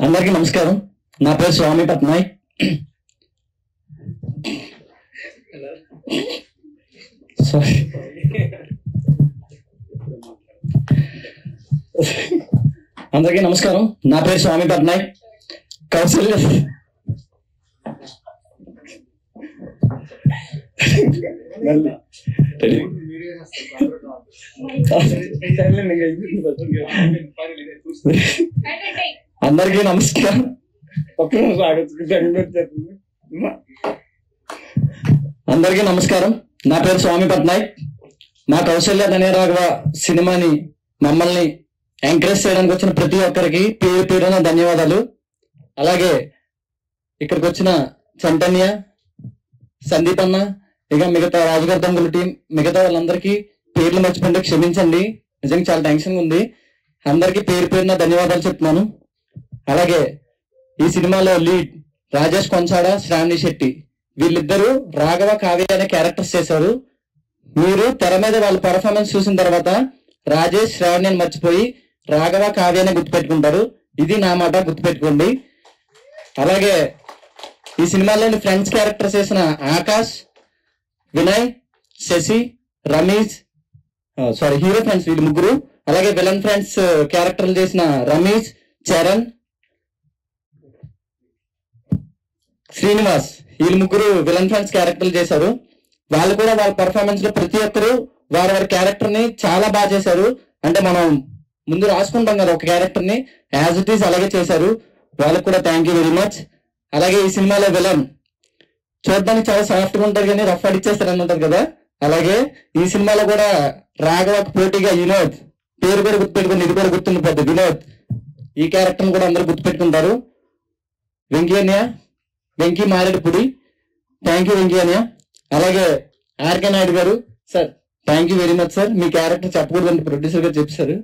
అందరికీ నమస్కారం. నా పేరు స్వామి పట్నాయక్. అందరికీ నమస్కారం. నా పేరు స్వామి పట్నాయక్. కౌశల్య అందరికీ నమస్కారం. అందరికీ నమస్కారం. నా పేరు స్వామి పట్నాయక్. మా కౌశల్య ధన్యరాఘవ సినిమాని మమ్మల్ని ఎంకరేజ్ చేయడానికి వచ్చిన ప్రతి ఒక్కరికి పేరు పేరున ధన్యవాదాలు. అలాగే ఇక్కడికి వచ్చిన చంటన్య, సందీప్ అన్న, ఇక మిగతా రాజుగారి తమ్ముల టీం, మిగతా వాళ్ళందరికీ పేర్లు మర్చిపోతే క్షమించండి. నిజంగా చాలా టెన్షన్ ఉంది. అందరికీ పేరు పేరున ధన్యవాదాలు చెప్తున్నాను. అలాగే ఈ సినిమాలో లీడ్ రాజేష్ కొంచాడ, శ్రావణి శెట్టి, వీళ్ళిద్దరూ రాఘవ, కావ్య అనే క్యారెక్టర్స్ చేశారు. మీరు తెర మీద వాళ్ళ పర్ఫార్మెన్స్ చూసిన తర్వాత రాజేష్, శ్రావణి అని మర్చిపోయి రాఘవ, కావ్య అని గుర్తుపెట్టుకుంటారు. ఇది నా మాట, గుర్తుపెట్టుకోండి. అలాగే ఈ సినిమాలోని ఫ్రెండ్స్ క్యారెక్టర్స్ చేసిన ఆకాష్, వినయ్, శశి, రమేష్, హీరో ఫ్రెండ్స్ వీళ్ళు ముగ్గురు. అలాగే విలన్ ఫ్రెండ్స్ క్యారెక్టర్లు చేసిన రమేష్, చరణ్, శ్రీనివాస్, వీళ్ళు ముగ్గురు విలన్ ఫ్రెండ్స్ క్యారెక్టర్లు చేశారు. వాళ్ళు కూడా వాళ్ళ పర్ఫార్మెన్స్ లో ప్రతి ఒక్కరు వారి వారి క్యారెక్టర్ ని చాలా బాగా చేశారు. అంటే మనం ముందు రాసుకుంటాం కదా ఒక క్యారెక్టర్ ని, యాజ్ ఇట్ ఈస్ అలాగే చేశారు. వాళ్ళకు కూడా థ్యాంక్ యూ వెరీ మచ్. అలాగే ఈ సినిమాలో విలన్ చూడడానికి చాలా సాఫ్ట్ గా ఉంటారు కానీ రఫ్ అడిచేస్తారు అని ఉంటారు కదా. అలాగే ఈ సినిమాలో కూడా రాఘవకు పోటీగా వినోద్, పేరు కూడా గుర్తుపెట్టుకుని, ఇది కూడా గుర్తుండిపోద్ది, వినోద్. ఈ క్యారెక్టర్ కూడా అందరూ గుర్తుపెట్టుకుంటారు. Venky Anya, Venky Maredupudi, thank you Venky Anya. అలాగే ఆర్కే నాయుడు గారు, sir thank you very much sir. మీ క్యారెక్టర్ చెప్పకూడదని ప్రొడ్యూసర్ గారు చెప్పారు.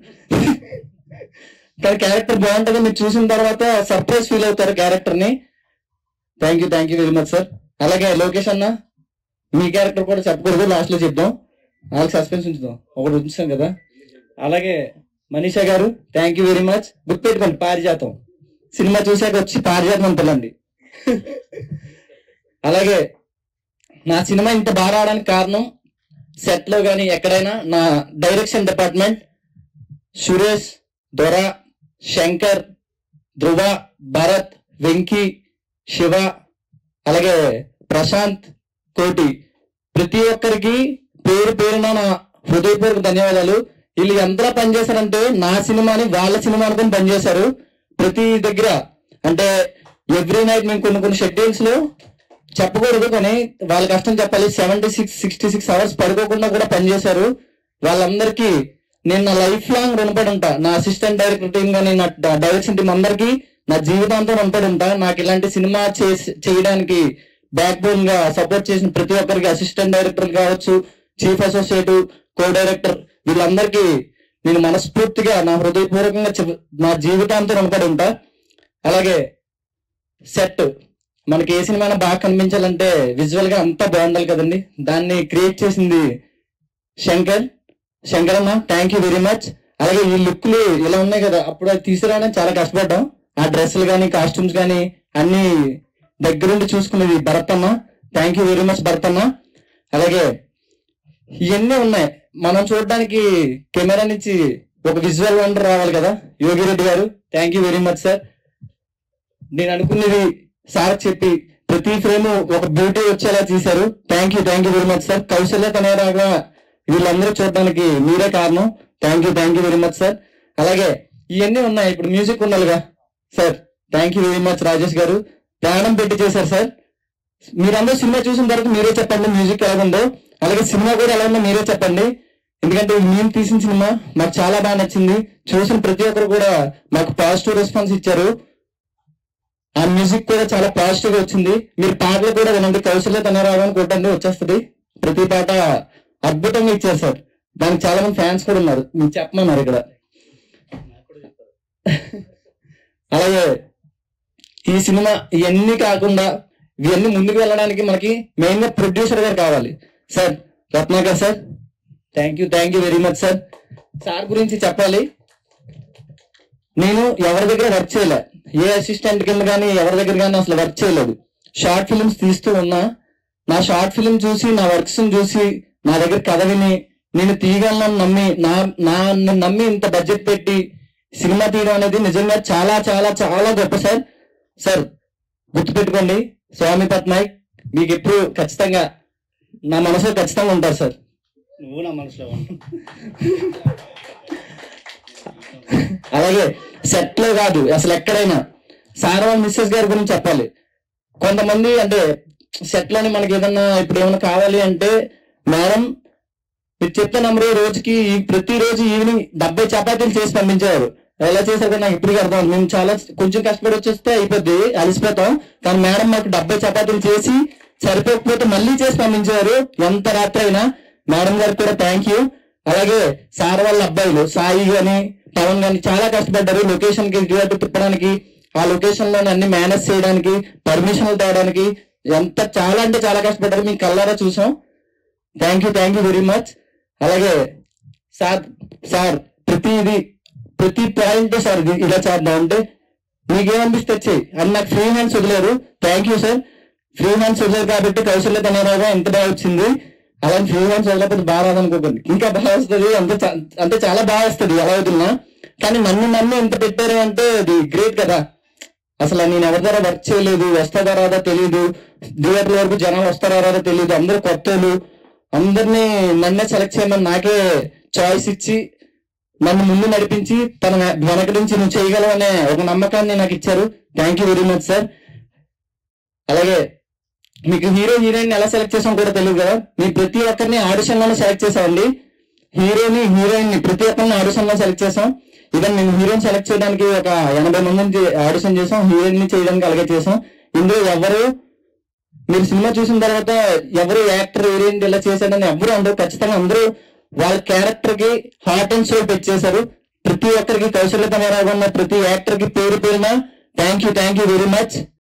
కానీ క్యారెక్టర్ బాగుంటుంది, మీరు చూసిన తర్వాత సర్ప్రైజ్ ఫీల్ అవుతారు క్యారెక్టర్ ని. Thank you very much sir. అలాగే లోకేష్ అన్న, మీ క్యారెక్టర్ కూడా చెప్పకూడదు, లాస్ట్ లో చెప్దాం, వాళ్ళకి సస్పెన్స్ ఉంచుదాం, ఒకటి ఉంచుతాం కదా. అలాగే మనీషా గారు, థ్యాంక్ యూ వెరీ మచ్. గుర్తుపెట్టుకోండి, పారిజాతం సినిమా చూసాక వచ్చి పారిజాతం అని పిల్లండి. అలాగే నా సినిమా ఇంత బాగా రావడానికి కారణం సెట్ లో కానీ ఎక్కడైనా నా డైరెక్షన్ డిపార్ట్మెంట్, సురేష్, దొర, శంకర్, ధ్రువ, భరత్, వెంకీ, శివ, అలాగే ప్రశాంత్, కోటి, ప్రతి ఒక్కరికి పేరు పేరున నా హృదయపూర్వక ధన్యవాదాలు. వీళ్ళు ఎంతలా పనిచేశారంటే నా సినిమాని వాళ్ళ సినిమా అనుకుని పనిచేశారు. ప్రతి దగ్గర అంటే ఎవ్రీ నైట్ మేము కొన్ని షెడ్యూల్స్ లో చెప్పకూడదు కానీ వాళ్ళ కష్టం చెప్పాలి. 66 అవర్స్ పడుకోకుండా కూడా పనిచేశారు. వాళ్ళందరికీ నేను నా లైఫ్ లాంగ్ రుణపడి ఉంటా. నా అసిస్టెంట్ డైరెక్టర్ టీం కానీ, నా డైరెక్షన్ టీం అందరికీ నా జీవితాంతం రుణపడి ఉంటా. నాకు ఇలాంటి సినిమా చేయడానికి బ్యాక్ బోన్ గా సపోర్ట్ చేసిన ప్రతి ఒక్కరికి, అసిస్టెంట్ డైరెక్టర్ కావచ్చు, చీఫ్ అసోసియేట్, కో డైరెక్టర్, వీళ్ళందరికీ నేను మనస్ఫూర్తిగా నా హృదయపూర్వకంగా నా జీవితాంతం రుణపడి ఉంటా. అలాగే సెట్, మనకి ఏ సినిమా బాగా కనిపించాలంటే విజువల్ గా అంతా బాగుండాలి కదండి. దాన్ని క్రియేట్ చేసింది శంకర్ అన్న, థ్యాంక్ యూ వెరీ మచ్. అలాగే ఈ లుక్లు ఇలా ఉన్నాయి కదా, అప్పుడు అది తీసుకురావడానికి చాలా కష్టపడ్డాం. ఆ డ్రెస్సులు కానీ, కాస్ట్యూమ్స్ కానీ అన్ని దగ్గరుండి చూసుకునేది భరత్ అన్న, thank you very much Bharat అన్న. అలాగే ఇవన్నీ ఉన్నాయి, మనం చూడడానికి కెమెరా నుంచి ఒక విజువల్ వండర్ రావాలి కదా. యోగిరెడ్డి గారు, thank you very much sir. నేను అనుకున్నది సార్ చెప్పి ప్రతి ఫ్రేమ్ ఒక బ్యూటీ వచ్చేలా తీశారు. Thank you very much sir. Kausalya తనయరాగా వీళ్ళందరూ చూడడానికి మీరే కారణం. Thank you very much sir. అలాగే ఇవన్నీ ఉన్నాయి, ఇప్పుడు మ్యూజిక్ ఉండాలిగా sir. Thank you very much Rajesh గారు, ప్రాణం పెట్టి చేశారు సార్. మీరందరూ సినిమా చూసిన తర్వాత మీరే చెప్పండి మ్యూజిక్ ఎలా ఉందో, అలాగే సినిమా కూడా ఎలా ఉందో మీరే చెప్పండి. ఎందుకంటే మేము తీసిన సినిమా మాకు చాలా బాగా నచ్చింది. చూసిన ప్రతి ఒక్కరు కూడా మాకు పాజిటివ్ రెస్పాన్స్ ఇచ్చారు. ఆ మ్యూజిక్ కూడా చాలా పాజిటివ్ గా వచ్చింది. మీరు పాటలు కూడా వినండి, కౌశల్య తనరాగని కొట్టండి, వచ్చేస్తుంది. ప్రతి పాట అద్భుతంగా ఇచ్చారు సార్. దానికి చాలా మంది ఫ్యాన్స్ కూడా ఉన్నారు, మీకు చెప్పమన్నారు ఇక్కడ. అలాగే ఈ సినిమా ఇవన్నీ కాకుండా ఇవన్నీ ముందుకు వెళ్ళడానికి మనకి మెయిన్ గా ప్రొడ్యూసర్ గారు కావాలి sir. Ratnakar sir, thank you very much sir. Sir గురించి చెప్పాలి. నేను ఎవరి దగ్గర వర్క్ చేయలే, ఏ అసిస్టెంట్ కింద కానీ ఎవరి దగ్గర కానీ అసలు వర్క్ చేయలేదు. షార్ట్ ఫిల్మ్స్ తీస్తూ ఉన్నా. నా షార్ట్ ఫిల్మ్ చూసి, నా వర్క్స్ చూసి, నా దగ్గర కథ విని నేను తీయగలను నమ్మి నమ్మి ఇంత బడ్జెట్ పెట్టి సినిమా తీయడం అనేది నిజంగా చాలా చాలా చాలా గొప్ప సార్. సార్ గుర్తుపెట్టుకోండి, స్వామి పట్నాయక్ మీకు ఎప్పుడు ఖచ్చితంగా నా మనసులో ఖచ్చితంగా ఉంటారు సార్. నువ్వు నా మనసులో అలాగే సెట్ లో కాదు అసలు ఎక్కడైనా సార్ వాళ్ళ మిస్సెస్ గారి గురించి చెప్పాలి. కొంతమంది అంటే సెట్ లోని మనకి ఏదన్నా ఇప్పుడు ఏమైనా కావాలి అంటే, మేడం మీరు చెప్తే నమ్మరు, రోజుకి ప్రతిరోజు ఈవినింగ్ 70 చపాతీలు చేసి పంపించేవారు. ఎలా చేశారు నాకు ఇప్పటికీ అర్థం. మేము చాలా కొంచెం కష్టపడి వచ్చేస్తే అయిపోద్ది, అలసిపోతాం. కానీ మేడం మాకు 70 చపాతీలు చేసి సరిపోకపోతే మళ్ళీ చేసి పంపించేవారు, ఎంత రాత్రి అయినా. మేడం గారికి కూడా థ్యాంక్ యూ. అలాగే సార్ వాళ్ళ అబ్బాయిలు సాయి గాని పవన్ గాని చాలా కష్టపడ్డారు లొకేషన్ కి తిప్పడానికి, ఆ లొకేషన్ లో అన్ని మేనేజ్ చేయడానికి, పర్మిషన్లు తేవడానికి ఎంత చాలా అంటే చాలా కష్టపడ్డారు. మీకు కళ్ళారా చూసాం. Thank you very much. అలాగే సార్ ప్రతి పాయింట్ సార్ ఇలా చేద్దాం అంటే మీకేమనిపిస్తే వచ్చాయి అని నాకు ఫ్రీ హ్యాండ్స్ వదిలేరు. Thank you sir. Free hands వదిలేరు కాబట్టి కౌశల్య తనరాగా ఎంత బాగా వచ్చింది. అలాంటి ఫ్రీ హ్యాండ్స్ వదిలేకపోతే బాగా రాదనుకోకండి, ఇంకా బాగా వస్తుంది. అంటే చాలా బాగా వస్తుంది ఎలా అవుతున్నా. కానీ నన్ను ఎంత పెట్టారు అంటే అది గ్రేట్ కదా. అసలు నేను ఎవరి ద్వారా వర్క్ చేయలేదు, వస్తారా రాదా తెలియదు, థియేటర్ వరకు జనాలు వస్తారా రాదా తెలియదు, అందరూ కొత్తలు. అందరినీ నన్నే సెలెక్ట్ చేయమని నాకే చాయిస్ ఇచ్చి నన్ను ముందు నడిపించి తన వెనక నుంచి నువ్వు చేయగలవు అనే ఒక నమ్మకాన్ని నాకు ఇచ్చారు. Thank you very much sir. అలాగే మీకు హీరో హీరోయిన్ ఎలా సెలెక్ట్ చేసాం కూడా తెలియదు కదా. మీ ప్రతి ఒక్కరిని ఆడిషన్ లోనే సెలెక్ట్ చేసామండి. హీరోయిన్ ని ప్రతి ఒక్కరిని ఆడిషన్ లో సెలెక్ట్ చేసాం. ఈవెన్ మేము హీరోయిన్ సెలెక్ట్ చేయడానికి ఒక 80 మందిని ఆడిషన్ చేసాం, హీరోయిన్ ని చేయడానికి అలాగే చేసాం. ఇందులో మీరు సినిమా చూసిన తర్వాత ఎవరు యాక్టర్ హీరోయిన్ ఇలా చేశాడని ఎవరు అందరూ ఖచ్చితంగా అందరూ వాళ్ళ క్యారెక్టర్ కి హార్ట్ అండ్ సోల్ పెట్టేశారు. ప్రతి ఒక్కరికి కౌశల్య తనరాగా ఉన్న ప్రతి యాక్టర్ కి పేరు పేరున థ్యాంక్ యూ వెరీ మచ్.